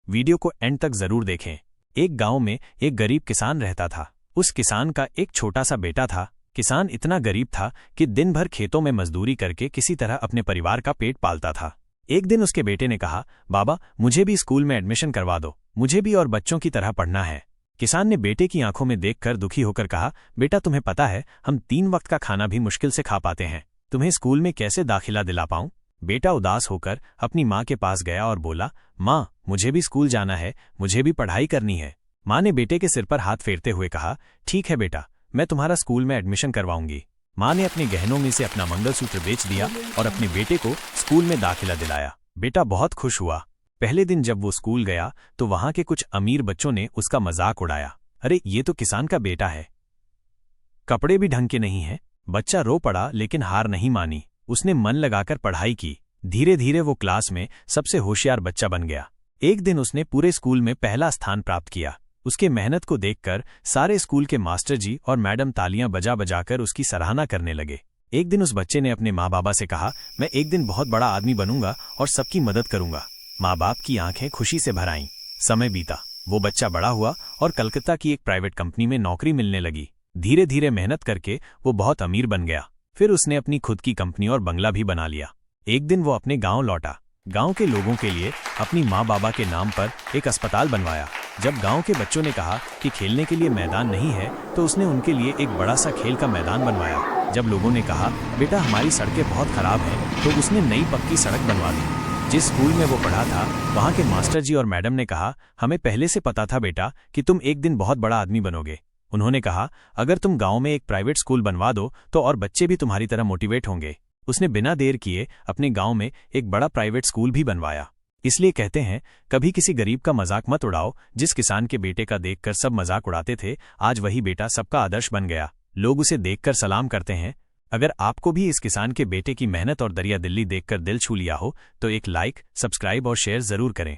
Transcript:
Video को and तक जरूर देखें। एक गांव में एक गरीब किसान रहता था। उस किसान का एक छोटा सा बेटा था। किसान इतना गरीब था कि दिन भर खेतों में मजदूरी करके किसी तरह अपने परिवार का पेट पालता था। एक दिन उसके बेटे ने कहा, बाबा मुझे भी स्कूल में एडमिशन करवा दो, मुझे भी और बच्चों की तरह पढ़ना है। किसान ने बेटे की आंखों में देखकर दुखी होकर कहा, बेटा तुम्हें पता है हम 3 वक्त का खाना भी मुश्किल से खा पाते हैं, तुम्हें स्कूल में कैसे दाखिला दिला पाऊं? बेटा उदास होकर अपनी माँ के पास गया और बोला, माँ मुझे भी स्कूल जाना है, मुझे भी पढ़ाई करनी है। माँ ने बेटे के सिर पर हाथ फेरते हुए कहा, ठीक है बेटा, मैं तुम्हारा स्कूल में एडमिशन करवाऊंगी। माँ ने अपने गहनों में से अपना मंगलसूत्र बेच दिया और अपने बेटे को स्कूल में दाखिला दिलाया। बेटा बहुत खुश हुआ। पहले दिन जब वो स्कूल गया तो वहां के कुछ अमीर बच्चों ने उसका मजाक उड़ाया, अरे ये तो किसान का बेटा है, कपड़े भी ढंग के नहीं हैं। बच्चा रो पड़ा लेकिन हार नहीं मानी। उसने मन लगाकर पढ़ाई की। धीरे धीरे वो क्लास में सबसे होशियार बच्चा बन गया। एक दिन उसने पूरे स्कूल में पहला स्थान प्राप्त किया। उसके मेहनत को देखकर सारे स्कूल के मास्टर जी और मैडम तालियां बजा बजाकर उसकी सराहना करने लगे। एक दिन उस बच्चे ने अपने माँ बाबा से कहा, मैं एक दिन बहुत बड़ा आदमी बनूंगा और सबकी मदद करूंगा। माँ बाप की आंखें खुशी से भर आईं। समय बीता, वो बच्चा बड़ा हुआ और कलकत्ता की एक प्राइवेट कंपनी में नौकरी मिलने लगी। धीरे धीरे मेहनत करके वो बहुत अमीर बन गया। फिर उसने अपनी खुद की कंपनी और बंगला भी बना लिया। एक दिन वो अपने गांव लौटा। गांव के लोगों के लिए अपनी माँ बाबा के नाम पर एक अस्पताल बनवाया। जब गांव के बच्चों ने कहा कि खेलने के लिए मैदान नहीं है तो उसने उनके लिए एक बड़ा सा खेल का मैदान बनवाया। जब लोगों ने कहा, बेटा हमारी सड़कें बहुत खराब हैं, तो उसने नई पक्की सड़क बनवा दी। जिस स्कूल में वो पढ़ा था वहाँ के मास्टर जी और मैडम ने कहा, हमें पहले से पता था बेटा कि तुम एक दिन बहुत बड़ा आदमी बनोगे। उन्होंने कहा, अगर तुम गांव में एक प्राइवेट स्कूल बनवा दो तो और बच्चे भी तुम्हारी तरह मोटिवेट होंगे। उसने बिना देर किए अपने गांव में एक बड़ा प्राइवेट स्कूल भी बनवाया। इसलिए कहते हैं, कभी किसी गरीब का मजाक मत उड़ाओ। जिस किसान के बेटे का देखकर सब मजाक उड़ाते थे, आज वही बेटा सबका आदर्श बन गया। लोग उसे देखकर सलाम करते हैं। अगर आपको भी इस किसान के बेटे की मेहनत और दरिया दिल्ली देखकर दिल छू लिया हो तो एक लाइक, सब्सक्राइब और शेयर जरूर करें।